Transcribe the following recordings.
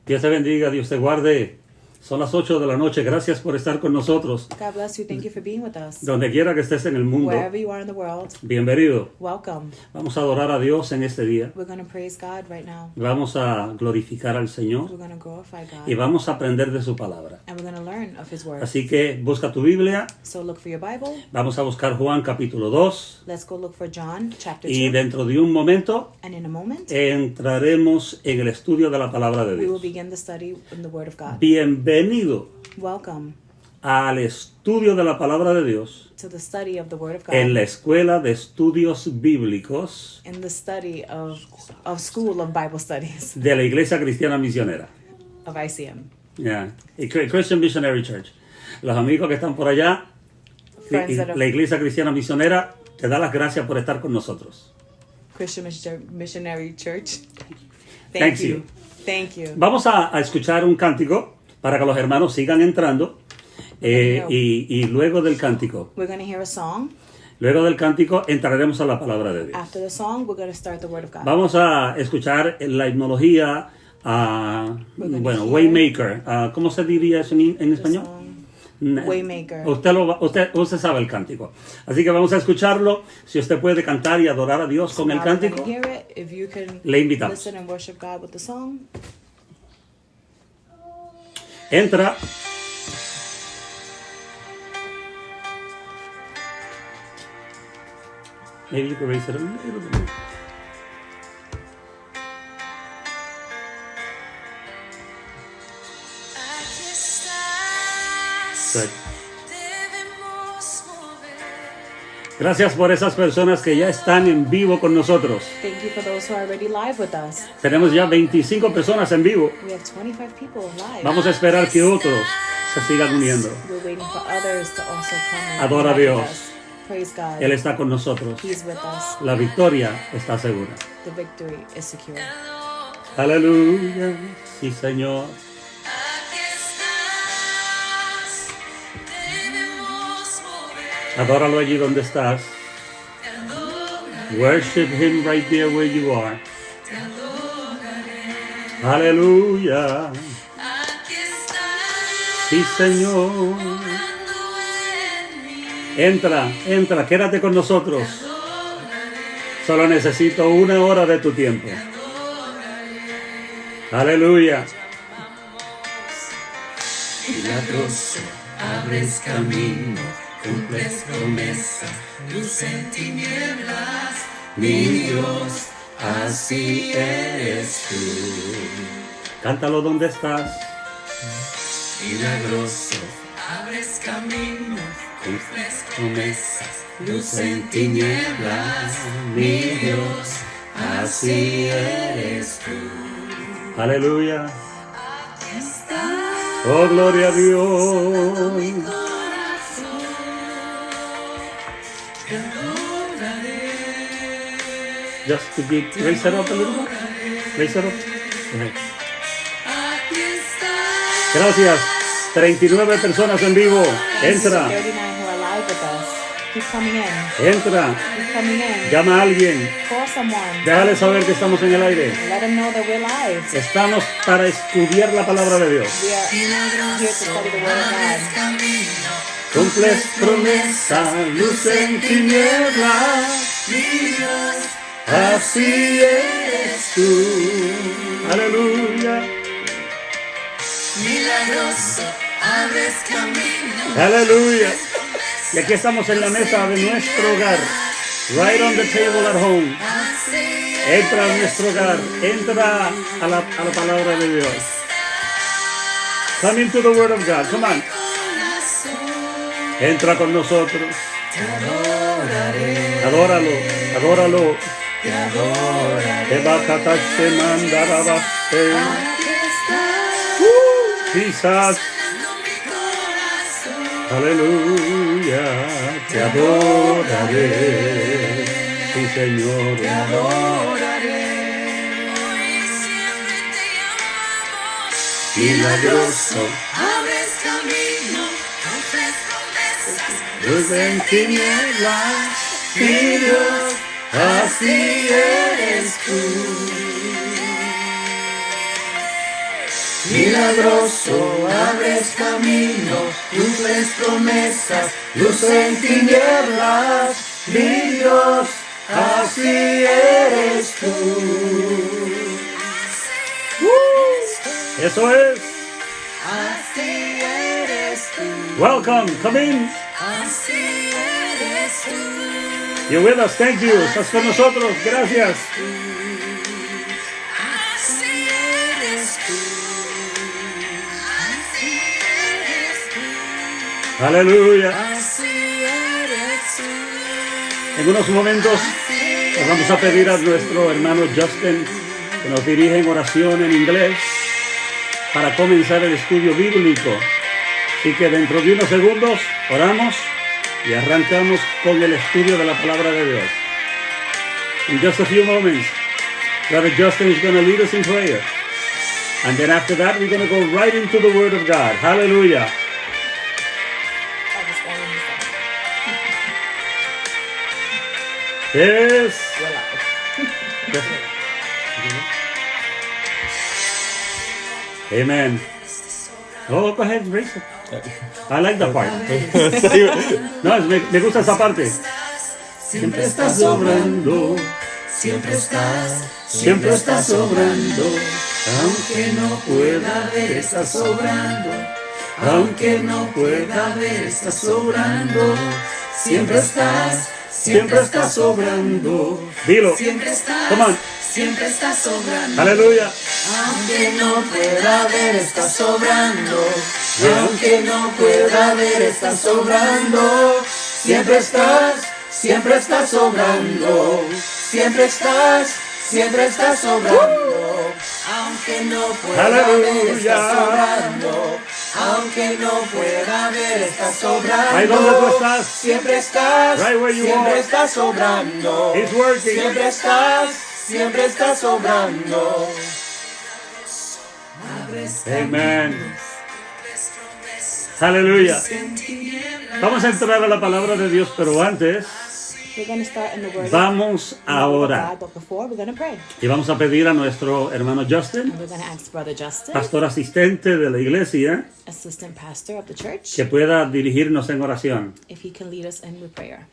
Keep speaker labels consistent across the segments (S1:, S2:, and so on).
S1: Dios te bendiga, Dios te guarde. Son las 8 de la noche. Gracias por estar con nosotros.
S2: God bless you. Thank you for being with us.
S1: Donde quiera que estés en el mundo,
S2: Wherever you are in the world,
S1: bienvenido.
S2: welcome.
S1: Vamos a adorar a Dios en este día.
S2: We're going to praise God right now.
S1: Vamos a glorificar al Señor
S2: We're going to glorify God.
S1: y vamos a aprender de su palabra.
S2: And we're going to learn of His Word.
S1: Así que busca tu Biblia.
S2: So look for your Bible.
S1: Vamos a buscar Juan capítulo 2.
S2: Let's go look for John chapter
S1: Y
S2: 2.
S1: dentro de un momento
S2: And in a moment,
S1: entraremos en el estudio de la palabra de
S2: we will
S1: Dios.
S2: begin the study in the Word of God.
S1: Bienvenido
S2: Welcome
S1: al estudio de la palabra de Dios
S2: to the study of the Word of God.
S1: en la Escuela de Estudios Bíblicos
S2: In the study of School of Bible Studies
S1: de la Iglesia Cristiana Misionera.
S2: of ICM.
S1: Yeah. Y Christian Missionary Church. Los amigos que están por allá,
S2: Friends that
S1: la
S2: are
S1: Iglesia Cristiana Misionera te da las gracias por estar con nosotros.
S2: Christian Missionary Church.
S1: Thank you.
S2: Thank you.
S1: Vamos a escuchar un cántico para que los hermanos sigan entrando y luego del cántico.
S2: We're going to hear a song.
S1: Luego del cántico entraremos a la palabra de Dios.
S2: After the song, we're going to start the Word of God.
S1: Vamos a escuchar la himnología, Waymaker. ¿Cómo se diría eso en español?
S2: Waymaker.
S1: Usted sabe el cántico. Así que vamos a escucharlo. Si usted puede cantar y adorar a Dios con el
S2: Now we're
S1: cántico,
S2: gonna hear it. If you can
S1: le invitamos.
S2: listen and worship God with the song.
S1: Entra. Maybe you can raise it a little bit. Good. Gracias por esas personas que ya están en vivo con nosotros.
S2: Thank you for those who are already live with us.
S1: Tenemos ya 25 personas en vivo.
S2: We have 25 people live.
S1: Vamos a esperar que otros se sigan uniendo.
S2: We're waiting for others to also come and
S1: Adora a
S2: connect
S1: Dios.
S2: with us. Praise God.
S1: Él está con nosotros.
S2: He's with us.
S1: La victoria está segura.
S2: The victory is secure.
S1: Aleluya. Sí, Señor. Adóralo allí donde estás. Worship Him right there where you are. Aleluya. Sí, Señor. Entra, quédate con nosotros. Solo necesito 1 hora de tu tiempo. Aleluya.
S3: Milagroso, abres camino, cumples promesas, luz en tinieblas, mi Dios, así eres tú.
S1: Cántalo donde estás.
S3: Milagroso, abres camino, cumples promesas, luz en tinieblas, mi Dios, así eres tú.
S1: Aleluya.
S3: Aquí estás.
S1: Oh, gloria a Dios. Just to raise it up a little more. Raise it up. Gracias. 39 personas en vivo. Entra.
S2: 39 who are live with us. Keep coming in.
S1: Entra.
S2: Keep coming in.
S1: Llama a alguien.
S2: Call someone.
S1: Déjale saber que estamos en el aire.
S2: Let them know that we're live.
S1: Estamos para estudiar la palabra de Dios.
S2: We are here to study the Word of God.
S1: Cumples promesa, luz en tinieblas.
S3: Mi Dios,
S1: Así eres tú. Aleluya.
S3: milagroso, abres camino.
S1: Aleluya. Y aquí estamos en la mesa de nuestro hogar. Right on the table at home. Entra a nuestro hogar. Entra a la palabra de Dios. Come into the word of God. Come on. Entra con nosotros. Adóralo. Adóralo. Ebakatashe mandarabaste. Quizás. Aleluya, te adoraré, sí, Señor.
S3: Te adoraré. Milagroso, abres camino, rompes promesas,
S1: Luz en tinieblas,
S3: mi Dios, así eres tú. Milagroso, abres caminos, cumples promesas, luz en tinieblas, mi Dios, así eres tú.
S1: Eso es.
S3: Así eres tú.
S1: Welcome, come in.
S3: Así eres tú.
S1: You're with us, thank you. Estás con nosotros, gracias.
S3: Así eres tú. Así eres tú.
S1: Aleluya.
S3: Así eres tú.
S1: En unos momentos les vamos a pedir a nuestro hermano Justin que nos dirija en oración en inglés para comenzar el estudio bíblico. Así que dentro de unos segundos oramos y arrancamos con el estudio de la palabra de Dios. In just a few moments, Brother Justin is going to lead us in prayer. And then after that, we're going to go right into the Word of God. Hallelujah.
S2: I just wanted to say,
S1: Yes.
S2: you're loud.
S1: Amen. Oh, go ahead, raise it. I like that part. No, me gusta esa parte.
S3: Siempre estás sobrando, siempre estás sobrando, aunque no pueda ver, estás sobrando, aunque no pueda ver, estás sobrando, siempre estás sobrando,
S1: Dilo.
S3: siempre
S1: Come on.
S3: estás sobrando,
S1: Aleluya.
S3: aunque no pueda ver, estás sobrando, aunque no pueda ver, estás sobrando, siempre estás sobrando, siempre estás sobrando, aunque no pueda ver, estás sobrando, aunque no pueda ver, estás sobrando,
S1: Ahí donde tú estás.
S3: siempre estás,
S1: Right where you
S3: siempre
S1: are.
S3: estás sobrando,
S1: It's working.
S3: siempre estás sobrando.
S1: Amen. Aleluya. Vamos a entrar a la palabra de Dios, pero antes
S2: We're going to start in the word
S1: vamos a
S2: of
S1: orar.
S2: God, but before we're going to pray.
S1: Y vamos a pedir a nuestro hermano Justin,
S2: And we're going to ask Brother Justin,
S1: pastor asistente de la iglesia,
S2: assistant pastor of the church,
S1: que pueda dirigirnos en oración.
S2: if he can lead us in with prayer.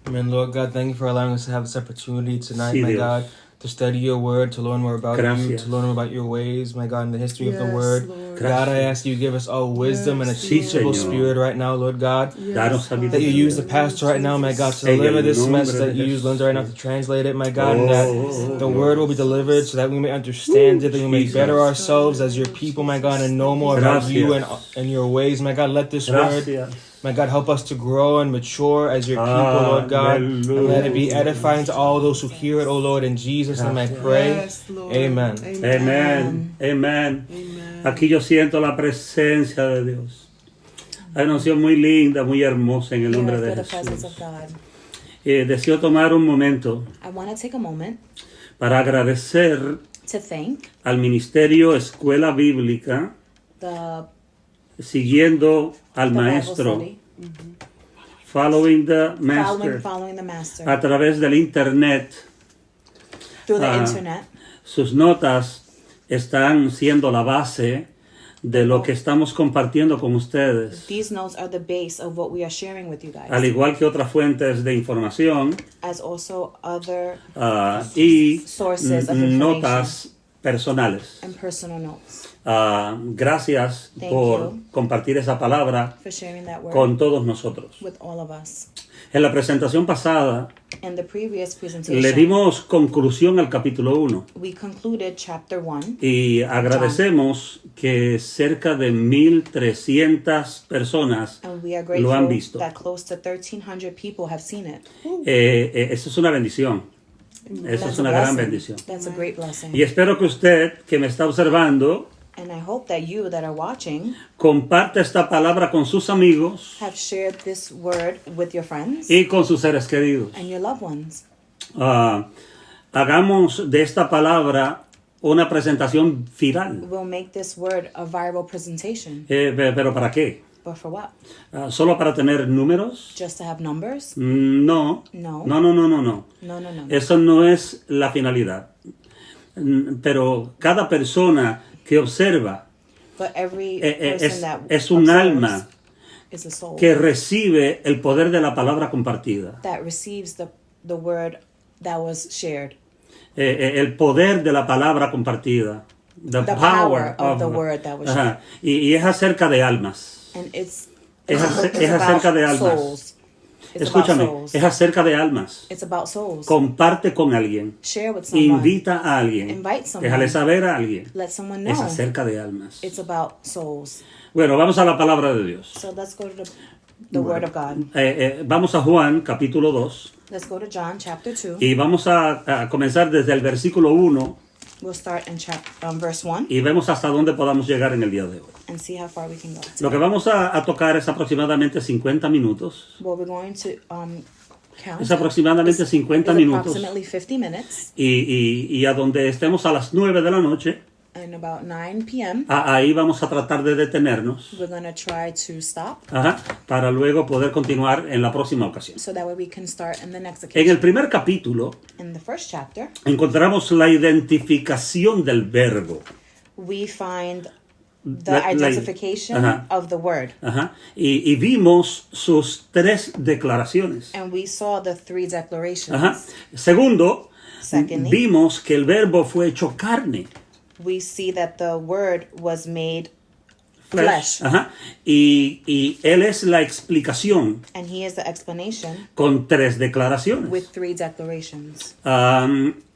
S4: Amen, Lord God, thank you for allowing us to have this opportunity tonight,
S1: Sí,
S4: my
S1: Dios.
S4: God, to study your word, to learn more about you,
S1: Gracias.
S4: to learn more about your ways, my God, and the history of the
S2: Yes,
S4: word.
S2: Lord.
S4: God, I
S1: Gracias.
S4: ask you to give us all wisdom and a
S2: Yes,
S4: teachable
S1: Señor.
S4: spirit right now, Lord God.
S1: Danos
S4: That you
S1: sabiduría.
S4: use the pastor right now, my God, to
S1: En el
S4: deliver this
S1: nombre
S4: message,
S1: de
S4: that you use
S1: Jesús.
S4: Linda right now to translate it, my God, and
S1: Oh,
S4: that the word will be delivered so that we may understand it, that we may
S1: Jesus.
S4: better ourselves as your people, my God, and know more about you
S1: Gracias.
S4: and your ways, my God. Let this word,
S1: Gracias.
S4: my God, help us to grow and mature as your people, Lord God. And let it be edifying to all those who hear it, O Lord. In Jesus' name I pray.
S2: Yes, Lord.
S4: Amen.
S1: Amén. Amén. Aquí yo siento la presencia de Dios. Hay una unción muy linda, muy hermosa en el
S2: Here I
S1: nombre
S2: feel
S1: de
S2: the presence
S1: Jesús.
S2: of God.
S1: Deseo tomar un momento
S2: I want to take a moment
S1: para agradecer
S2: to thank
S1: al Ministerio Escuela Bíblica,
S2: the
S1: siguiendo al
S2: Bible
S1: maestro,
S2: study,
S1: following the master,
S2: following the master
S1: a través del internet.
S2: through the
S1: Ah.
S2: internet.
S1: Sus notas están siendo la base de lo que estamos compartiendo con ustedes,
S2: These notes are the base of what we are sharing with you guys,
S1: al igual que otras fuentes de información
S2: as also other
S1: y
S2: sources of information
S1: notas personales.
S2: and personal notes.
S1: Gracias
S2: Thank
S1: por
S2: you.
S1: compartir esa palabra
S2: For sharing that word
S1: con todos nosotros.
S2: with all of us.
S1: En la presentación pasada
S2: In the previous presentation,
S1: le dimos conclusión al capítulo 1
S2: we concluded chapter 1,
S1: y agradecemos que cerca de 1,300 personas
S2: and we are
S1: lo han
S2: grateful
S1: visto.
S2: that close to 1,300 people have seen it.
S1: Eso es una bendición. Eso
S2: That's
S1: es
S2: a
S1: una gran
S2: blessing.
S1: bendición.
S2: That's a great blessing.
S1: Y espero que usted, que me está observando,
S2: And I hope that you that are watching
S1: comparta esta palabra con sus amigos
S2: have shared this word with your friends
S1: y con sus seres queridos.
S2: and your loved ones.
S1: Hagamos de esta palabra una presentación viral.
S2: We'll make this word a viral presentation.
S1: ¿Pero para qué?
S2: But for what?
S1: ¿Solo para tener números?
S2: Just to have numbers?
S1: No.
S2: No.
S1: No, no, no, no, no.
S2: No, no, no.
S1: Eso no es la finalidad. Pero cada persona que observa
S2: But every
S1: es,
S2: person that
S1: es un
S2: observes
S1: alma
S2: is a soul
S1: que recibe el poder de la palabra compartida.
S2: that receives the word that was shared.
S1: El poder de la palabra compartida. The
S2: power of the word that was
S1: Ajá. Y es acerca de almas.
S2: And it's
S1: acerca de almas.
S2: souls. It's
S1: Escúchame,
S2: about souls.
S1: es acerca de almas.
S2: It's about souls.
S1: Comparte con alguien.
S2: Share with someone.
S1: Invita a alguien.
S2: Invite someone.
S1: Déjale saber a alguien.
S2: Let someone know.
S1: Es acerca de almas.
S2: It's about souls.
S1: Bueno, vamos a la palabra de Dios.
S2: So let's go to the word of God.
S1: Vamos a Juan, capítulo 2.
S2: Let's go to John chapter 2.
S1: Y vamos a comenzar desde el versículo 1
S2: We'll start in verse 1
S1: y vemos hasta dónde podamos llegar en el día de hoy.
S2: and see how far we can go.
S1: Lo que vamos a tocar es aproximadamente 50 minutos.
S2: What we're going to count
S1: Es aproximadamente 50
S2: is
S1: minutos.
S2: approximately 50 minutes,
S1: Y a donde estemos a las 9 de la noche,
S2: and about 9 p.m.
S1: ahí vamos a tratar de detenernos,
S2: we're going to try to stop
S1: para luego poder continuar en la próxima ocasión.
S2: so that way we can start in the next
S1: En
S2: occasion.
S1: el primer capítulo
S2: In the first chapter,
S1: encontramos la identificación del verbo.
S2: we find the
S1: La-
S2: identification
S1: Ajá.
S2: of the word,
S1: Y vimos sus 3 declaraciones.
S2: and we saw the 3 declarations.
S1: Segundo,
S2: Secondly,
S1: vimos que el verbo fue hecho carne.
S2: we see that the word was made flesh,
S1: Y él es la explicación
S2: and he is the explanation
S1: con 3 declaraciones.
S2: with 3 declarations.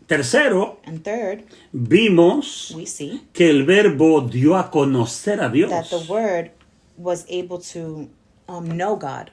S1: Tercero,
S2: And third,
S1: vimos
S2: we see
S1: que el verbo dio a conocer a Dios.
S2: that the word was able to know God,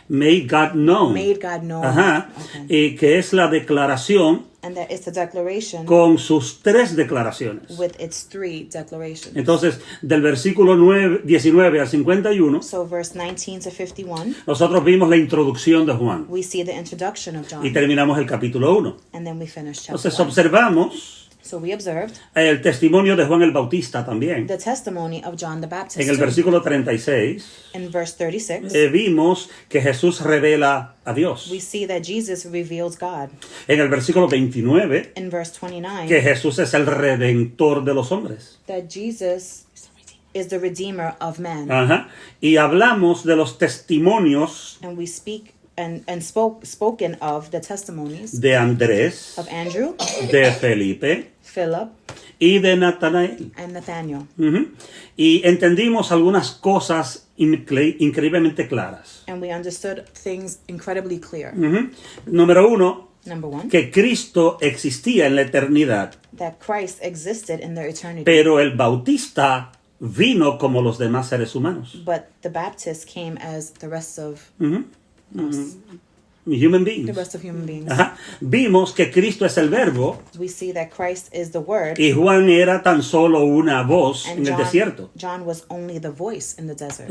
S1: Made God known.
S2: made God known, Okay.
S1: Y que es la declaración
S2: and that it's the declaration
S1: con sus 3 declaraciones.
S2: with its 3 declarations.
S1: Entonces, del versículo 19 al 51,
S2: So verse 19 to 51,
S1: nosotros vimos la introducción de Juan
S2: we see the introduction of John,
S1: y terminamos el capítulo 1.
S2: and then we finish chapter
S1: Entonces,
S2: 1.
S1: observamos
S2: So we observed
S1: el testimonio de Juan el Bautista también.
S2: the testimony of John the Baptist.
S1: En el
S2: too.
S1: versículo 36,
S2: In verse 36,
S1: vimos que Jesús revela a Dios.
S2: we see that Jesus reveals God.
S1: En el versículo 29,
S2: In verse 29,
S1: que Jesús es el redentor de los hombres.
S2: that Jesus is the redeemer of man.
S1: Y hablamos de los testimonios
S2: And we speak and spoken of the testimonies
S1: de Andrés,
S2: of Andrew,
S1: de Felipe
S2: Philip,
S1: y de Natanael.
S2: and Nathaniel.
S1: Y entendimos algunas cosas increíblemente claras.
S2: And we understood things incredibly clear.
S1: Número 1,
S2: Number 1,
S1: que Cristo existía en la eternidad,
S2: that Christ existed in the eternity,
S1: pero el Bautista vino como los demás seres humanos.
S2: but the Baptist came as the rest of us,
S1: Human
S2: the
S1: beings.
S2: rest of human beings.
S1: Vimos que Cristo es el verbo
S2: We see that Christ is the Word,
S1: y Juan era tan solo una voz
S2: and
S1: en el desierto.
S2: John was only the voice in the desert.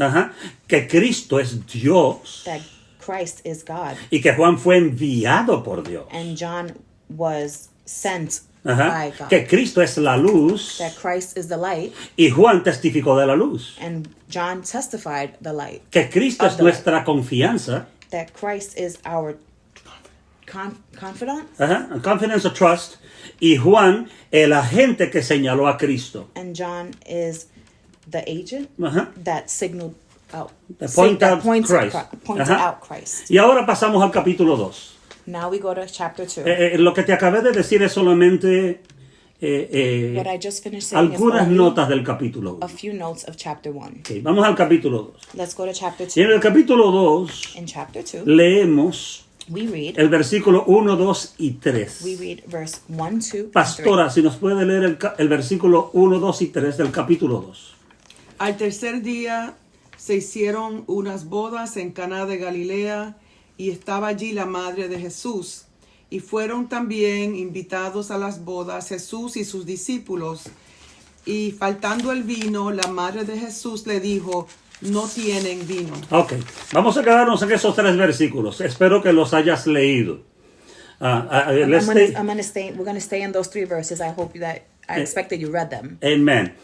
S1: Que Cristo es Dios
S2: That Christ is God,
S1: y que Juan fue enviado por Dios.
S2: and John was sent by God.
S1: Que Cristo es la luz
S2: That Christ is the light,
S1: y Juan testificó de la luz.
S2: and John testified the light.
S1: Que Cristo
S2: Of
S1: es
S2: the
S1: nuestra confianza.
S2: That Christ is our confidant,
S1: Confidence or trust. Y Juan, el agente que señaló a Cristo.
S2: and John is the agent that signaled out,
S1: That point out
S2: pointed
S1: Christ.
S2: out Christ.
S1: Y ahora pasamos al capítulo 2.
S2: Now we go to chapter 2.
S1: Lo que te acabé de decir es solamente
S2: What I just finished saying is
S1: algunas
S2: only
S1: notas del capítulo
S2: a
S1: 1.
S2: few notes of chapter 1.
S1: Okay, vamos al capítulo 2.
S2: Let's go to chapter
S1: Y en
S2: 2.
S1: el capítulo 2
S2: In chapter 2,
S1: leemos
S2: we read
S1: el versículo 1, 2 y 3.
S2: we read verse 1, 2, and 3.
S1: Pastora, si nos puede leer el versículo 1, 2 y 3 del capítulo 2.
S5: Al tercer día se hicieron unas bodas en Caná de Galilea y estaba allí la madre de Jesús. Y fueron también invitados a las bodas Jesús y sus discípulos. Y faltando el vino, la madre de Jesús le dijo, no tienen vino.
S1: Ok, vamos a quedarnos en esos 3 versículos. Espero que los hayas leído.
S2: We're going to stay in those 3 verses. I hope that, I expect that you read them.
S1: Amen.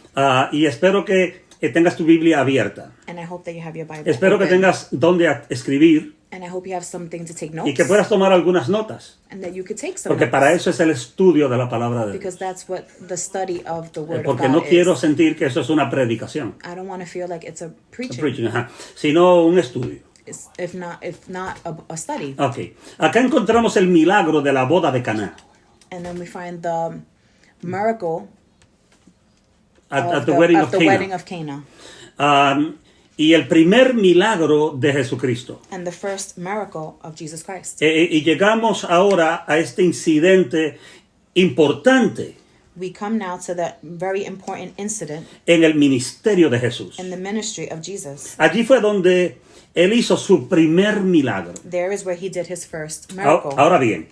S1: Y espero que tengas tu Biblia abierta.
S2: And I hope that you have your Bible
S1: Espero que
S2: open.
S1: tengas donde escribir.
S2: And I hope you have something to take
S1: y
S2: notes.
S1: que puedas tomar algunas notas,
S2: And that you could take some
S1: porque
S2: notes.
S1: para eso es el estudio de la palabra de
S2: Because
S1: Dios.
S2: that's what the study of the Word of
S1: Porque
S2: God
S1: no quiero
S2: is.
S1: sentir que eso es una predicación,
S2: I don't want to feel like it's a preaching.
S1: preaching, sino un estudio.
S2: It's, if not a study.
S1: Ok, acá encontramos el milagro de la boda de Caná.
S2: And then we find the miracle
S1: At the wedding of
S2: the
S1: Cana.
S2: wedding of Cana.
S1: Y el primer milagro de Jesucristo.
S2: And the first miracle of Jesus Christ.
S1: Y llegamos ahora a este incidente importante
S2: We come now to that very important incident
S1: en el ministerio de Jesús.
S2: in the ministry of Jesus.
S1: Allí fue donde él hizo su primer milagro.
S2: There is where he did his first miracle.
S1: Ahora bien,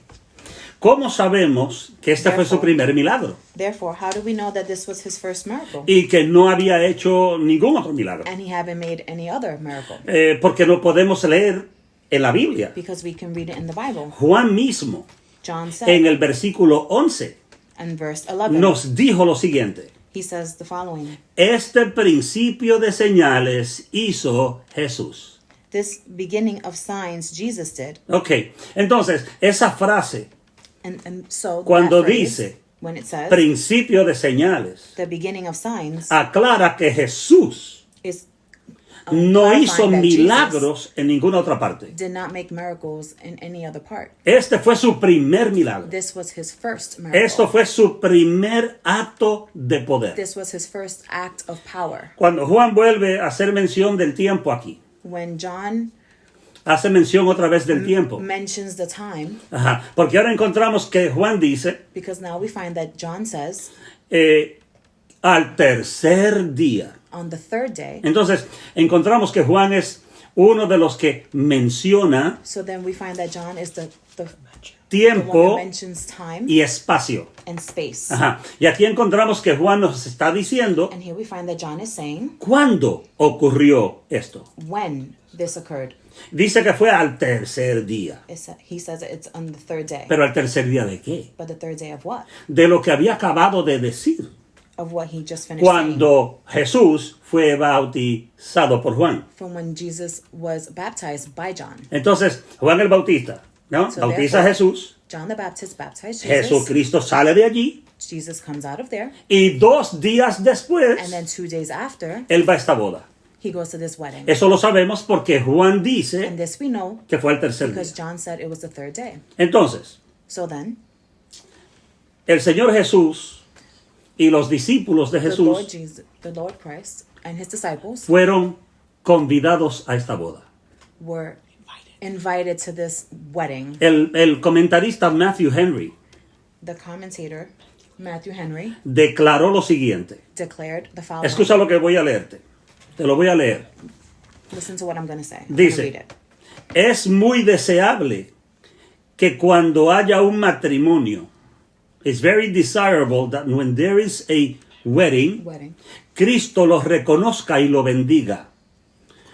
S1: ¿cómo sabemos que este fue su primer milagro?
S2: Therefore, how do we know that this was his first miracle?
S1: Y que no había hecho ningún otro milagro.
S2: And he haven't made any other miracle?
S1: Porque no podemos leer en la Biblia.
S2: Because we can read it in the Bible.
S1: Juan mismo,
S2: John said
S1: en el versículo 11,
S2: in verse 11,
S1: nos dijo lo siguiente.
S2: he says the following.
S1: Este principio de señales hizo Jesús.
S2: This beginning of signs Jesus did.
S1: Ok, entonces, esa frase,
S2: And so
S1: Cuando
S2: that phrase,
S1: dice,
S2: when it says
S1: principio de señales,
S2: the beginning of signs
S1: aclara que Jesús
S2: is
S1: no
S2: clarifying
S1: hizo
S2: that Jesus
S1: milagros en ninguna otra parte.
S2: did not make miracles in any other part.
S1: Este fue su primer milagro.
S2: This was his first miracle.
S1: Esto fue su primer acto de poder.
S2: This was his first act of power.
S1: Cuando Juan vuelve a hacer mención del tiempo aquí,
S2: When John
S1: hace mención otra vez del tiempo.
S2: mentions the time,
S1: Ajá, porque ahora encontramos que Juan dice,
S2: because now we find that John says
S1: al tercer día.
S2: on the third day.
S1: Entonces, encontramos que Juan es uno de los que menciona
S2: So then we find that John is the one
S1: tiempo
S2: that mentions time
S1: y espacio.
S2: and space.
S1: Ajá. Y aquí encontramos que Juan nos está diciendo
S2: And here we find that John is saying
S1: cuándo ocurrió esto.
S2: when this occurred.
S1: Dice que fue al tercer día.
S2: He says it's on the third day.
S1: ¿Pero al tercer día de qué?
S2: But the third day of what?
S1: De lo que había acabado de decir
S2: Of what he just finished saying.
S1: cuando Jesús fue bautizado por Juan.
S2: From when Jesus was baptized by John.
S1: Entonces, Juan el Bautista, ¿no?
S2: So
S1: Bautiza a
S2: therefore,
S1: Jesús.
S2: John the Baptist baptized Jesus.
S1: Jesucristo sale de allí
S2: Jesus comes out of there.
S1: y 2 días después
S2: And then 2 days after,
S1: él va a esta boda.
S2: he goes to this wedding.
S1: Eso lo sabemos porque Juan
S2: And
S1: dice
S2: this we know
S1: que fue el tercer día.
S2: because John said it was the third day.
S1: Entonces,
S2: So then,
S1: el Señor Jesús y los discípulos de Jesús
S2: the Lord Christ and his disciples
S1: fueron convidados a esta boda.
S2: were invited to this wedding.
S1: El comentarista Matthew Henry
S2: The commentator, Matthew Henry,
S1: declaró lo siguiente.
S2: declared the following.
S1: Escucha lo que voy a leerte. Te lo voy a leer.
S2: Listen to what I'm going to say. I'm gonna read
S1: Dice,
S2: it.
S1: es muy deseable que cuando haya un matrimonio, it's very desirable that when there is a wedding, Cristo lo reconozca y lo bendiga.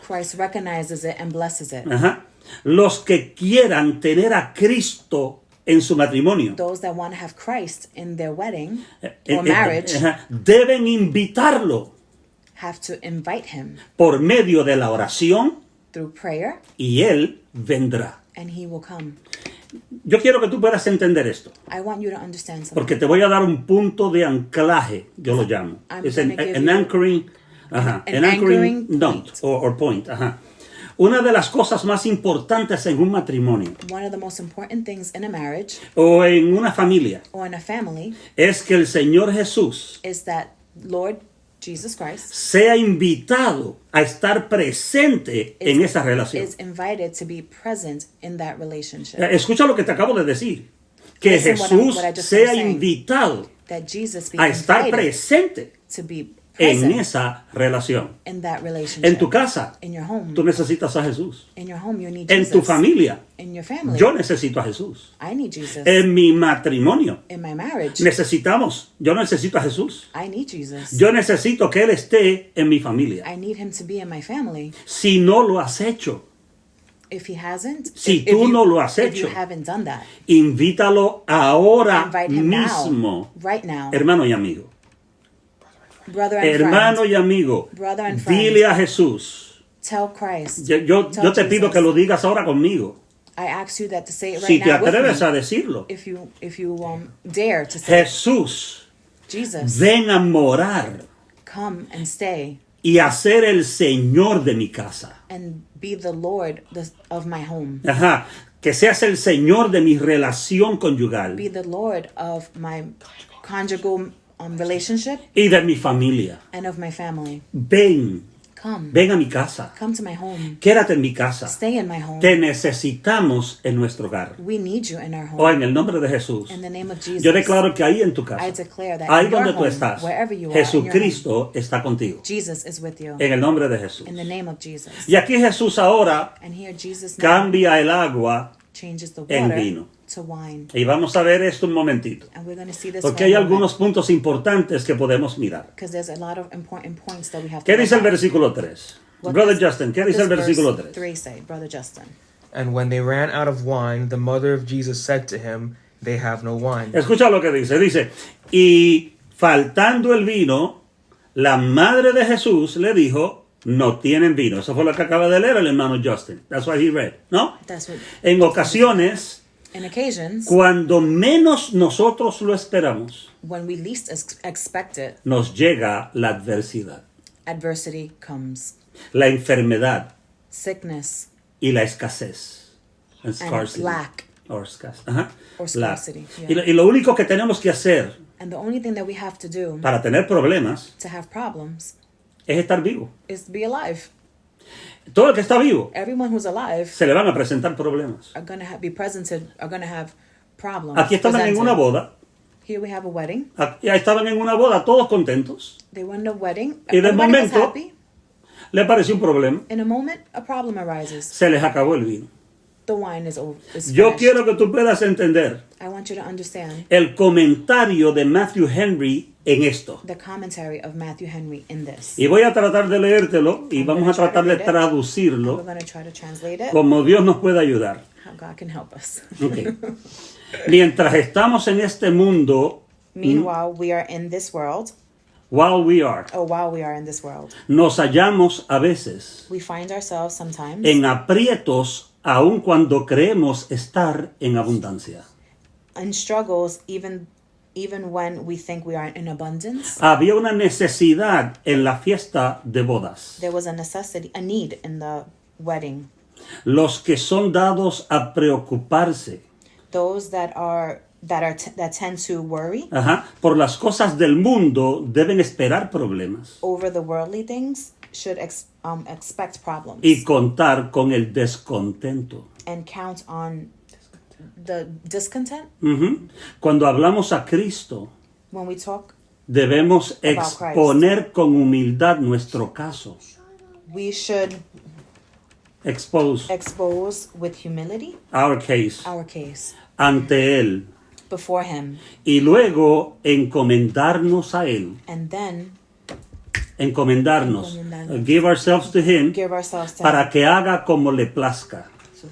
S2: Christ recognizes it and blesses it.
S1: Ajá. Los que quieran tener a Cristo en su matrimonio
S2: Those that want to have Christ in their wedding or marriage
S1: deben invitarlo
S2: have to invite him
S1: por medio de la oración
S2: through prayer,
S1: y él vendrá.
S2: and he will come.
S1: Yo quiero que tú puedas entender esto,
S2: I want you to understand something.
S1: porque te voy a dar un punto de anclaje, yo lo llamo.
S2: I'm
S1: Es
S2: gonna give
S1: an
S2: you
S1: anchoring,
S2: an anchoring
S1: note
S2: point.
S1: or point. Ajá. Una de las cosas más importantes en un matrimonio
S2: One of the most important things in a marriage
S1: o en una familia
S2: or in a family
S1: es que el Señor Jesús
S2: is that Lord Jesus Christ
S1: sea invitado a estar presente en esa relación.
S2: is invited to be present in that relationship.
S1: Escucha lo que te acabo de decir. Que
S2: Listen
S1: Jesús
S2: what I just
S1: sea
S2: saying.
S1: invitado
S2: That Jesus be
S1: a estar
S2: invited
S1: presente
S2: to be
S1: en
S2: present
S1: esa relación.
S2: in that relationship.
S1: En tu casa,
S2: In your home.
S1: tú necesitas a Jesús.
S2: In your home, you need
S1: En
S2: Jesus.
S1: tu familia,
S2: In your family,
S1: yo necesito a Jesús.
S2: I need Jesus.
S1: En mi matrimonio,
S2: In my marriage,
S1: yo necesito a Jesús.
S2: I need Jesus.
S1: Yo necesito que Él esté en mi familia.
S2: I need him to be in my family.
S1: Si no lo has hecho,
S2: If he hasn't,
S1: Si
S2: if
S1: tú
S2: you,
S1: no lo has
S2: if you
S1: hecho,
S2: haven't done that,
S1: invítalo ahora
S2: invite him
S1: mismo,
S2: now, right now,
S1: hermano y amigo.
S2: brother and
S1: Hermano
S2: friend.
S1: y amigo,
S2: Brother and friend.
S1: dile a Jesús
S2: Tell Christ.
S1: Yo
S2: Tell
S1: te pido
S2: Jesus.
S1: que lo digas ahora conmigo.
S2: I ask you that to say it right
S1: Si te
S2: now with
S1: atreves
S2: me.
S1: a decirlo.
S2: If you dare to say it.
S1: Jesús,
S2: Jesus,
S1: ven a morar
S2: come and stay
S1: y a ser el Señor de mi casa.
S2: and be the Lord of my home.
S1: Ajá. Que seas el Señor de mi relación conyugal
S2: Be the Lord of my conjugal relationship
S1: y de mi familia.
S2: and of my family.
S1: Ven
S2: Come
S1: a mi casa.
S2: to my home.
S1: Quédate en mi casa.
S2: Stay in my home.
S1: Te necesitamos en nuestro hogar.
S2: We need you in our
S1: O
S2: home.
S1: en el nombre de Jesús.
S2: In the name of Jesus.
S1: Yo declaro que ahí en tu
S2: I
S1: casa,
S2: declare that
S1: ahí
S2: in your
S1: donde tú
S2: home,
S1: estás,
S2: wherever you are, in your
S1: Jesucristo está contigo.
S2: home, Jesus is with you.
S1: En el nombre de Jesús.
S2: In the name of Jesus.
S1: Y aquí Jesús ahora
S2: And here Jesus now
S1: cambia el agua
S2: changes the
S1: en
S2: water
S1: vino.
S2: to wine.
S1: Y vamos a ver esto un momentito.
S2: And we're going to see this
S1: Porque hay algunos puntos importantes que podemos mirar.
S2: because there's a lot of important points that we have to
S1: ¿Qué
S2: look
S1: dice el
S2: at.
S1: versículo 3?
S2: What
S1: Brother
S2: does-
S1: Justin, ¿qué
S2: what
S1: dice el
S2: does
S1: versículo
S2: verse
S1: 3?
S2: 3 say, Brother Justin?
S4: And when they ran out of wine, the mother of Jesus said to him, "They have no wine."
S1: Escucha lo que dice. Dice, y faltando el vino, la madre de Jesús le dijo, no tienen vino. Eso fue lo que acaba de leer el hermano Justin. That's what he read, ¿no?
S2: That's what.
S1: En ocasiones,
S2: In occasions,
S1: cuando menos nosotros lo esperamos,
S2: when we least expect it,
S1: nos llega la adversidad,
S2: adversity comes.
S1: la enfermedad
S2: Sickness
S1: y la escasez. And scarcity.
S2: lack.
S1: Or ajá.
S2: Or
S1: Lack.
S2: scarcity,
S1: Y
S2: yeah.
S1: y lo único que tenemos que hacer
S2: And the only thing that we have to do
S1: para tener problemas
S2: to have problems
S1: es estar vivo.
S2: is to be alive.
S1: Todo el que está vivo
S2: Everyone who's alive
S1: se le van a presentar problemas.
S2: are going to be presented, are going to have problems.
S1: Aquí estaban en
S2: presented.
S1: una boda.
S2: Here we have a wedding.
S1: Aquí estaban en una boda todos contentos.
S2: They were in a wedding.
S1: Y de
S2: Everybody was
S1: momento-
S2: happy.
S1: Le pareció un problema.
S2: In a moment, a problem arises.
S1: Se les acabó el vino.
S2: The wine is over. Is
S1: Yo
S2: finished.
S1: quiero que tú puedas entender
S2: I want you to understand
S1: el comentario de Matthew Henry en esto.
S2: the commentary of Matthew Henry in this.
S1: Y voy a tratar de leértelo y
S2: I'm
S1: vamos
S2: gonna
S1: a
S2: try to
S1: tratar de
S2: read it. We're
S1: traducirlo
S2: going to try to translate it.
S1: como Dios nos pueda ayudar.
S2: How God can help us.
S1: Ok. Mientras estamos en este mundo,
S2: Meanwhile, we are in this world.
S1: while we are,
S2: While we are in this world,
S1: nos hallamos a veces
S2: we find ourselves sometimes
S1: en aprietos aun cuando creemos estar en abundancia.
S2: in struggles, even when we think we are in abundance.
S1: Había una necesidad en la fiesta de bodas.
S2: There was a necessity, a need in the wedding.
S1: Los que son dados a preocuparse,
S2: Those that tend to worry
S1: por las cosas del mundo deben esperar problemas
S2: over the worldly things should expect problems
S1: y contar con el descontento.
S2: and count on the discontent.
S1: Cuando hablamos a Cristo,
S2: When we talk,
S1: debemos
S2: About
S1: exponer con humildad nuestro caso.
S2: we should
S1: Expose
S2: expose with humility
S1: our case
S2: our case
S1: ante Él
S2: before Him,
S1: y luego encomendarnos a Él. Encomendarnos.
S2: Encomendarnos.
S1: Give ourselves to Him
S2: give ourselves to
S1: para
S2: Him.
S1: que haga como le plazca.
S2: So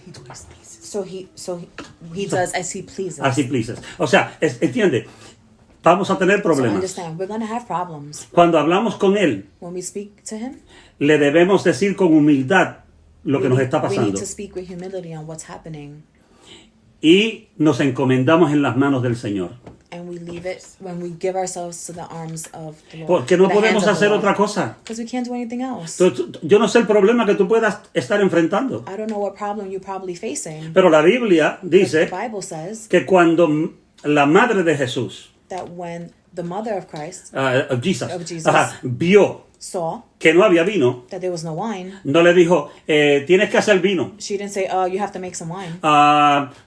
S2: he does as He pleases.
S1: Así pleases. O sea, entiende, vamos a tener
S2: So
S1: problemas.
S2: understand, we're going to have problems.
S1: Cuando hablamos con Él,
S2: When we speak to Him,
S1: le debemos decir con humildad lo que nos está
S2: we need
S1: pasando.
S2: to speak with humility on what's happening.
S1: Y nos encomendamos en las manos del Señor.
S2: And we leave it when we give ourselves to the arms of the Lord.
S1: Porque no
S2: the
S1: podemos
S2: hands of the
S1: hacer
S2: Lord.
S1: otra cosa.
S2: Because we can't do anything else.
S1: Yo no sé el problema que tú puedas estar enfrentando.
S2: I don't know what problem you're probably facing.
S1: Pero la Biblia
S2: But the
S1: dice
S2: Bible says
S1: que cuando la madre de Jesús,
S2: that when the mother of Christ
S1: of Jesus,
S2: Of Jesus.
S1: vio
S2: saw
S1: que no había vino,
S2: that there was no wine,
S1: no le dijo, tienes que hacer vino,
S2: she didn't say, "Oh, you have to make some wine.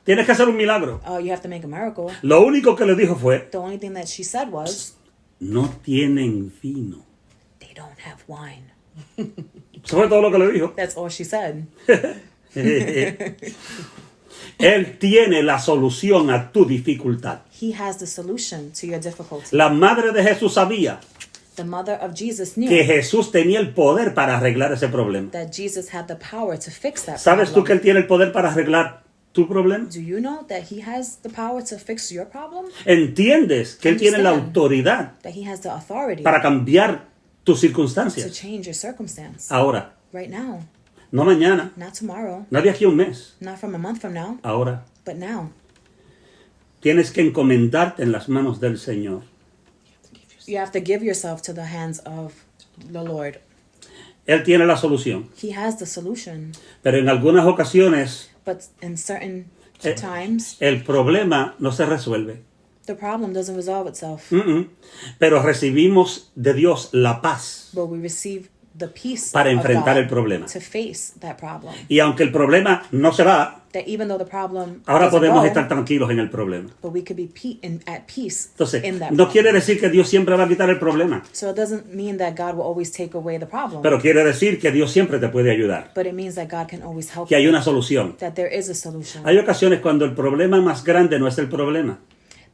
S1: tienes que hacer un milagro.
S2: Oh, you have to make a miracle."
S1: Lo único que le dijo fue,
S2: The only thing that she said was,
S1: no tienen vino.
S2: "They don't have wine."
S1: Eso fue todo lo que le dijo.
S2: That's all she said.
S1: Él tiene la solución a tu dificultad.
S2: He has the solution to your difficulty.
S1: La madre de Jesús sabía
S2: The mother of Jesus knew
S1: que Jesús tenía el poder para arreglar ese problema.
S2: that Jesus had the power to fix that
S1: ¿Sabes tú que
S2: problem.
S1: Él tiene el poder para arreglar tu problema?
S2: Do you know that He has the power to fix your problem?
S1: ¿Entiendes que Él tiene la
S2: Understand.
S1: autoridad
S2: That He has the authority
S1: para cambiar tus
S2: to
S1: circunstancias?
S2: change your circumstance.
S1: Ahora,
S2: Right now,
S1: No mañana,
S2: not tomorrow,
S1: no de aquí a un mes,
S2: not from a month from now,
S1: ahora.
S2: but now.
S1: Tienes que encomendarte en las manos del Señor.
S2: You have to give yourself to the hands of the Lord.
S1: Él tiene la solución,
S2: He has the solution.
S1: pero en algunas ocasiones
S2: But in certain
S1: Eh,
S2: times,
S1: el problema no se resuelve.
S2: the problem doesn't resolve itself.
S1: Pero recibimos de Dios la paz
S2: But we receive the peace
S1: para
S2: of
S1: enfrentar
S2: God
S1: el problema.
S2: to face that problem.
S1: Y aunque el problema no se va,
S2: That even though the problem
S1: ahora
S2: doesn't
S1: podemos
S2: go,
S1: estar tranquilos en el problema.
S2: but we could be at peace
S1: Entonces,
S2: in that
S1: no
S2: problem.
S1: quiere decir que Dios siempre va a quitar el problema,
S2: So it doesn't mean that God will always take away the problem.
S1: pero quiere decir que Dios siempre te puede ayudar,
S2: But it means that God can always help
S1: que hay
S2: you,
S1: una solución.
S2: that there is a solution.
S1: Hay ocasiones cuando el problema más grande no es el problema,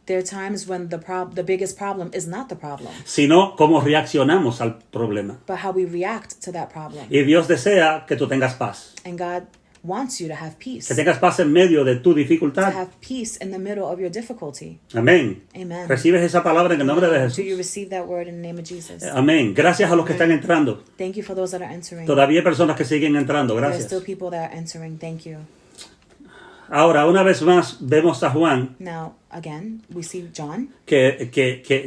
S2: There are times when the biggest problem is not the problem,
S1: sino cómo reaccionamos al problema.
S2: but how we react to that problem.
S1: Y Dios desea que tú tengas paz,
S2: And God wants you to have peace,
S1: que tengas paz en medio de tu
S2: to
S1: dificultad.
S2: have peace in the middle of your difficulty.
S1: Amén.
S2: Amen.
S1: ¿Recibes esa palabra en el nombre de
S2: Do you
S1: Jesús?
S2: receive that word in the name of Jesus?
S1: Amén. Gracias a los que están entrando.
S2: Thank you for those that are entering.
S1: Todavía hay personas que siguen entrando.
S2: There are
S1: Gracias.
S2: still people that are entering. Thank you.
S1: Ahora, una vez más, vemos a Juan
S2: Now, again, we see John,
S1: que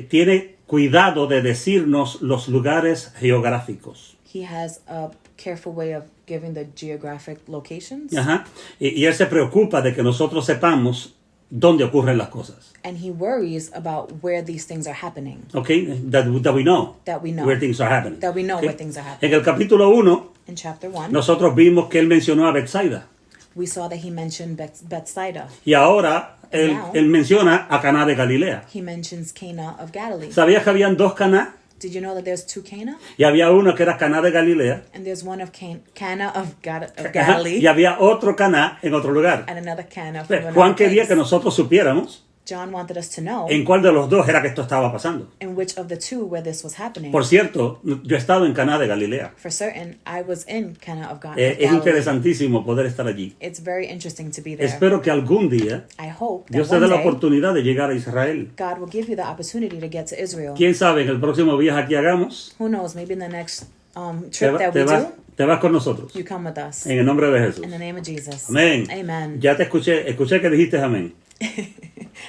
S1: tiene cuidado de decirnos los lugares geográficos.
S2: he has a careful way of giving the geographic locations.
S1: Ajá. Y él se preocupa de que nosotros sepamos dónde ocurren las cosas.
S2: And he worries about where these things are happening.
S1: Okay? That we know.
S2: That we know.
S1: Where things are happening.
S2: That we know
S1: Okay?
S2: where things are happening.
S1: En el capítulo 1,
S2: In chapter 1,
S1: nosotros vimos que él mencionó a Bethsaida.
S2: we saw that he mentioned Bethsaida.
S1: Y ahora
S2: Now-
S1: él menciona a Caná de Galilea.
S2: He mentions Cana of Galilee.
S1: ¿Sabías que habían dos Caná?
S2: Did you know that there's two Cana?
S1: Y había uno que era Caná de Galilea.
S2: And there's one of Cana of
S1: Ajá,
S2: Galilee
S1: y había otro Caná en otro lugar.
S2: and another Cana from another
S1: Juan quería
S2: place.
S1: que nosotros supiéramos
S2: John wanted us to know
S1: en cuál de los dos era que esto estaba pasando.
S2: in which of the two where this was happening.
S1: Por cierto, yo he estado en Caná de Galilea.
S2: For certain, I was in Cana of
S1: Es
S2: Galilee.
S1: interesantísimo poder estar allí.
S2: It's very interesting to be there.
S1: Espero que algún día
S2: I hope that
S1: Dios te
S2: one
S1: dé la
S2: day
S1: oportunidad de llegar a Israel.
S2: God will give you the opportunity to get to Israel.
S1: ¿Quién sabe en el próximo viaje que hagamos?
S2: Who knows? Maybe in the next
S1: Te,
S2: trip that we do,
S1: te vas con nosotros.
S2: you come with us.
S1: En el nombre de Jesús.
S2: In the name of Jesus.
S1: Amén.
S2: Amen.
S1: Ya te escuché que dijiste amén.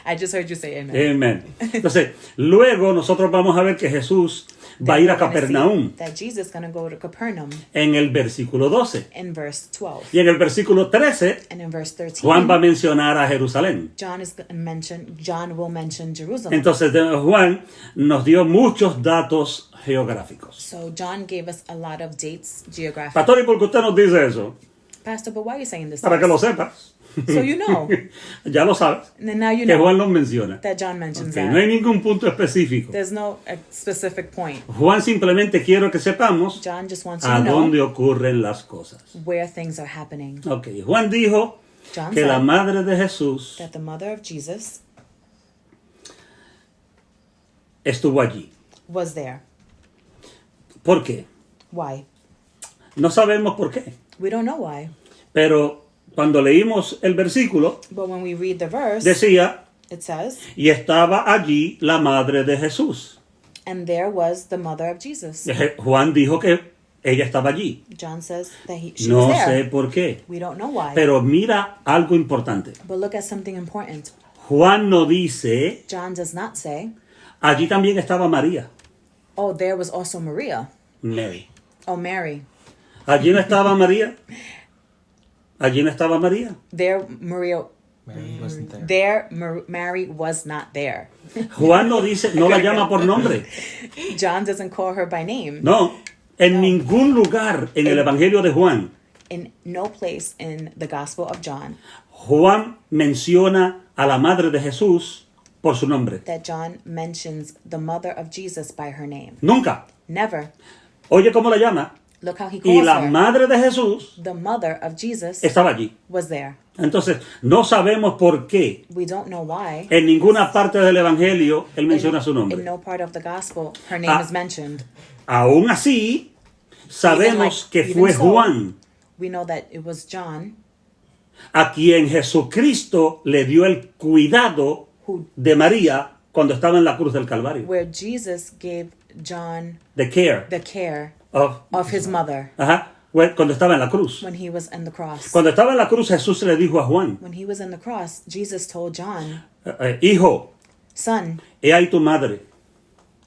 S2: I just heard you say amen.
S1: Amén. Entonces, luego nosotros vamos a ver que Jesús va a ir a
S2: We're gonna see
S1: Capernaum
S2: that Jesus is going to go to Capernaum
S1: en el versículo 12.
S2: in verse 12.
S1: Y en el versículo 13,
S2: And in verse 13,
S1: Juan va a mencionar a Jerusalén.
S2: John will mention Jerusalem.
S1: Entonces, Juan nos dio muchos datos geográficos.
S2: So John gave us a lot of dates, geographic.
S1: Pastor, ¿y por qué usted nos dice eso?
S2: Pastor, but why are you saying this?
S1: Para
S2: to
S1: que lo
S2: us?
S1: sepas.
S2: So you know.
S1: Ya lo sabes.
S2: And then now you
S1: Que
S2: know
S1: Juan los menciona.
S2: that John mentions
S1: Ok,
S2: that.
S1: no hay ningún punto específico.
S2: There's no specific point.
S1: Juan simplemente quiere que sepamos
S2: John just wants you
S1: a
S2: to know
S1: dónde ocurren las cosas.
S2: where things are happening.
S1: Ok, Juan dijo
S2: John
S1: que la
S2: said
S1: madre de Jesús
S2: that the mother of Jesus
S1: estuvo allí.
S2: was there.
S1: ¿Por qué?
S2: Why?
S1: No sabemos por qué.
S2: We don't know why.
S1: Pero cuando leímos el versículo,
S2: But when we read the verse,
S1: decía,
S2: it says,
S1: y estaba allí la madre de Jesús.
S2: and there was the mother of Jesus.
S1: Juan dijo que ella estaba allí.
S2: John says that she
S1: No
S2: was
S1: sé
S2: there.
S1: por qué.
S2: We don't know why.
S1: Pero mira algo importante.
S2: But look at something important.
S1: Juan no dice,
S2: John does not say,
S1: allí también estaba María.
S2: oh, there was also Maria.
S1: Mary.
S2: Oh, Mary.
S1: Allí no estaba María. Allí no estaba María.
S2: There, Maria.
S4: Mary wasn't there.
S2: Mary was not there.
S1: Juan no dice, no la llama por nombre.
S2: John doesn't call her by name.
S1: No. En ningún lugar en el Evangelio de Juan,
S2: In no place in the Gospel of John
S1: Juan menciona a la madre de Jesús por su nombre.
S2: that John mentions the mother of Jesus by her name.
S1: Nunca.
S2: Never.
S1: Oye cómo la llama.
S2: Look how he
S1: Y
S2: calls
S1: la
S2: her.
S1: madre de Jesús
S2: The mother of Jesus
S1: estaba allí.
S2: was there.
S1: Entonces, no sabemos por qué
S2: We don't know why.
S1: en ninguna parte del Evangelio él menciona su
S2: In
S1: nombre.
S2: no part of the Gospel, her name
S1: Ah.
S2: is mentioned.
S1: Aún así, sabemos que
S2: Even
S1: fue
S2: so,
S1: Juan
S2: We know that it was John
S1: a quien Jesucristo le dio el cuidado de María cuando estaba en la cruz del Calvario.
S2: where Jesus gave John
S1: The care
S2: the care
S1: of,
S2: of his mother.
S1: ajá, Cuando estaba en la cruz.
S2: when he was in the cross.
S1: Cuando estaba en la cruz, Jesús le dijo a Juan,
S2: When he was in the cross, Jesus told John,
S1: hijo,
S2: son,
S1: he ahí tu madre.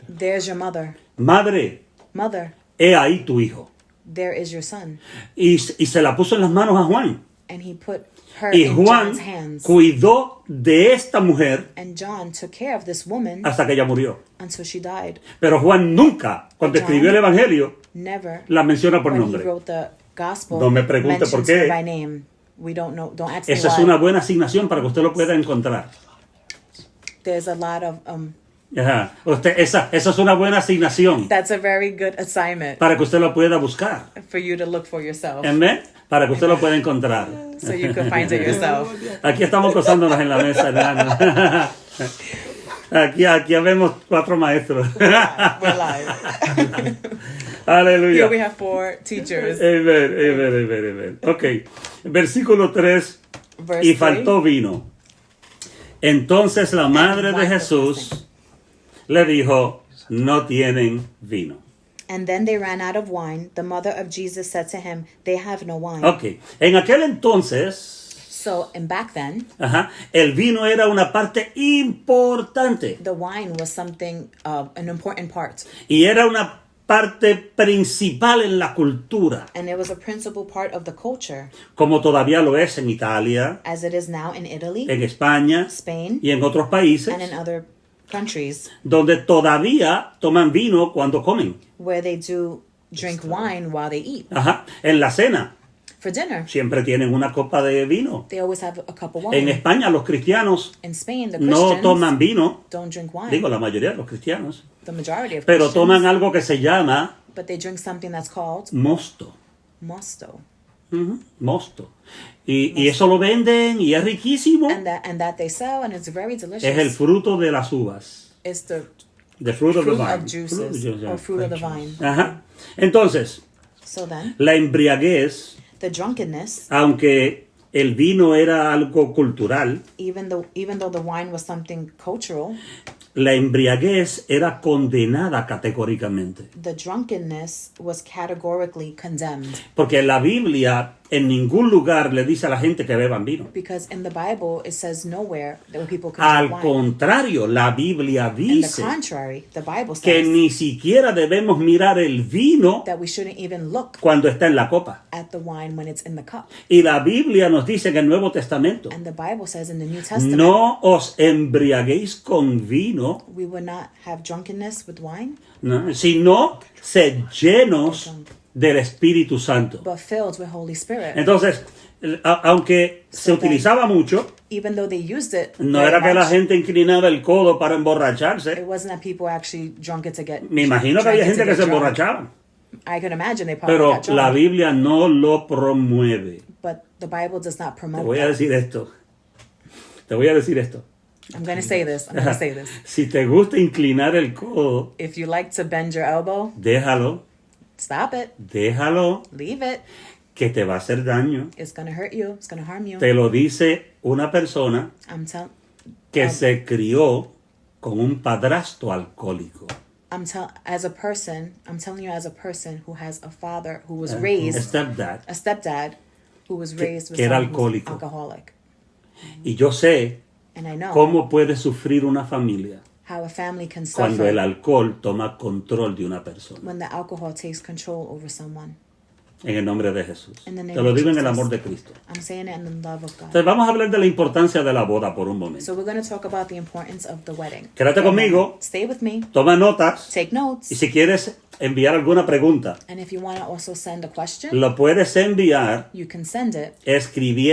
S2: there's your mother.
S1: Madre,
S2: Mother,
S1: he ahí tu hijo.
S2: there is your son.
S1: Y se la puso en las manos a Juan.
S2: And he put her
S1: Y
S2: in
S1: Juan
S2: John's hands.
S1: cuidó de esta mujer
S2: And John took care of this woman
S1: hasta que ella murió.
S2: until she died.
S1: Pero Juan nunca, cuando
S2: John
S1: escribió el Evangelio,
S2: Never,
S1: la menciona por
S2: when he
S1: nombre.
S2: wrote the gospel,
S1: No me pregunte por
S2: mentions
S1: qué.
S2: her by name. We don't know. Don't ask me
S1: Esa es
S2: why.
S1: una buena asignación para que usted lo pueda encontrar.
S2: There's a lot of
S1: Ajá. Esa es una buena asignación
S2: that's a very good assignment
S1: para que usted lo pueda buscar.
S2: for you to look for yourself,
S1: Amén. Para que usted lo pueda encontrar.
S2: so you can find it yourself.
S1: Aquí estamos gozándonos en la mesa, hermano. Aquí vemos 4 maestros.
S2: We're live.
S1: Aleluya.
S2: Here we have 4 teachers.
S1: Amen. Ok. Versículo 3.
S2: Verse
S1: Y
S2: 3.
S1: faltó vino. Entonces la madre de Jesús le dijo, no tienen vino.
S2: And then they ran out of wine. The mother of Jesus said to him, they have no wine.
S1: Ok. En aquel entonces,
S2: So, and back then,
S1: el vino era una parte importante.
S2: the wine was something, an important part.
S1: Y era una parte principal en la cultura.
S2: And it was a principal part of the culture,
S1: Como todavía lo es en Italia,
S2: as it is now in Italy,
S1: en España
S2: Spain,
S1: y en otros países,
S2: and in other countries,
S1: donde todavía toman vino cuando comen.
S2: where they do drink wine while they eat.
S1: En la cena
S2: For dinner,
S1: siempre tienen una copa de vino.
S2: they always have a cup of
S1: En
S2: wine.
S1: España los cristianos
S2: In Spain, the
S1: no
S2: Christians
S1: toman vino,
S2: don't drink wine.
S1: digo la mayoría de los cristianos,
S2: The majority of
S1: pero
S2: Christians,
S1: toman algo que se llama
S2: but they drink something that's called
S1: mosto.
S2: mosto.
S1: Mosto. Y eso lo venden y es riquísimo.
S2: And that they sell, and it's very delicious.
S1: Es el fruto de las uvas.
S2: It's the
S1: The fruit of the
S2: fruit
S1: vine.
S2: of juices, or fruit of the vine.
S1: Ajá. Entonces,
S2: So then,
S1: la embriaguez,
S2: the drunkenness,
S1: aunque el vino era algo cultural,
S2: even though the wine was something cultural,
S1: la embriaguez era condenada categóricamente.
S2: the drunkenness was categorically condemned.
S1: Porque en la Biblia en ningún lugar le dice a la gente que beban vino.
S2: Because in the Bible, it says nowhere that people can
S1: Al
S2: drink wine.
S1: contrario, la Biblia
S2: On the
S1: dice
S2: contrary, the Bible
S1: que
S2: says
S1: ni siquiera debemos mirar el vino
S2: that we shouldn't even look
S1: cuando está en la copa.
S2: at the wine when it's in the cup.
S1: Y la Biblia nos dice en el Nuevo Testamento,
S2: And the Bible says in the New Testament,
S1: no os embriaguéis con vino,
S2: we would not have drunkenness with wine,
S1: ¿no? Sino sed llenos del Espíritu Santo.
S2: but filled with Holy Spirit.
S1: Entonces, aunque se utilizaba mucho,
S2: Even though they used it,
S1: no
S2: very
S1: era que la
S2: much,
S1: gente inclinaba el codo para
S2: it
S1: emborracharse.
S2: wasn't that people actually drunk it to get.
S1: Me imagino que había
S2: drank it
S1: gente
S2: to
S1: que
S2: get
S1: se
S2: drunk.
S1: emborrachaba,
S2: I could imagine they probably
S1: pero
S2: got drunk,
S1: la Biblia no lo promueve.
S2: but the Bible does not
S1: Te
S2: promote
S1: voy a
S2: that.
S1: decir esto. Te voy a decir esto.
S2: I'm going to say this. I'm going to say this.
S1: Si te gusta inclinar el codo,
S2: If you like to bend your elbow,
S1: déjalo,
S2: stop it.
S1: déjalo,
S2: Leave it.
S1: que te va a hacer daño.
S2: It's going to hurt you. It's going to harm you.
S1: Te lo dice una persona
S2: I'm telling
S1: que se crió con un padrastro alcohólico.
S2: I'm telling you as a person who has a father who was raised,
S1: Stepdad.
S2: a stepdad who was raised with
S1: que era
S2: someone who's
S1: alcohólico.
S2: alcoholic.
S1: Y yo sé
S2: And I know
S1: cómo puede sufrir una familia
S2: how a family can
S1: cuando el
S2: suffer
S1: alcohol toma control de una persona.
S2: when the alcohol takes control over someone.
S1: En el nombre de Jesús.
S2: In the name
S1: Te lo
S2: of
S1: digo en el
S2: Jesus.
S1: amor de Cristo.
S2: I'm saying it in the love of God.
S1: Entonces vamos a hablar de la importancia de la boda por un momento.
S2: So we're going to talk about the importance of the wedding.
S1: Quédate conmigo,
S2: Stay with me.
S1: toma notas
S2: Take notes.
S1: y si quieres enviar alguna pregunta,
S2: And if you want to also send a question,
S1: lo puedes enviar
S2: you can send it
S1: escribiendo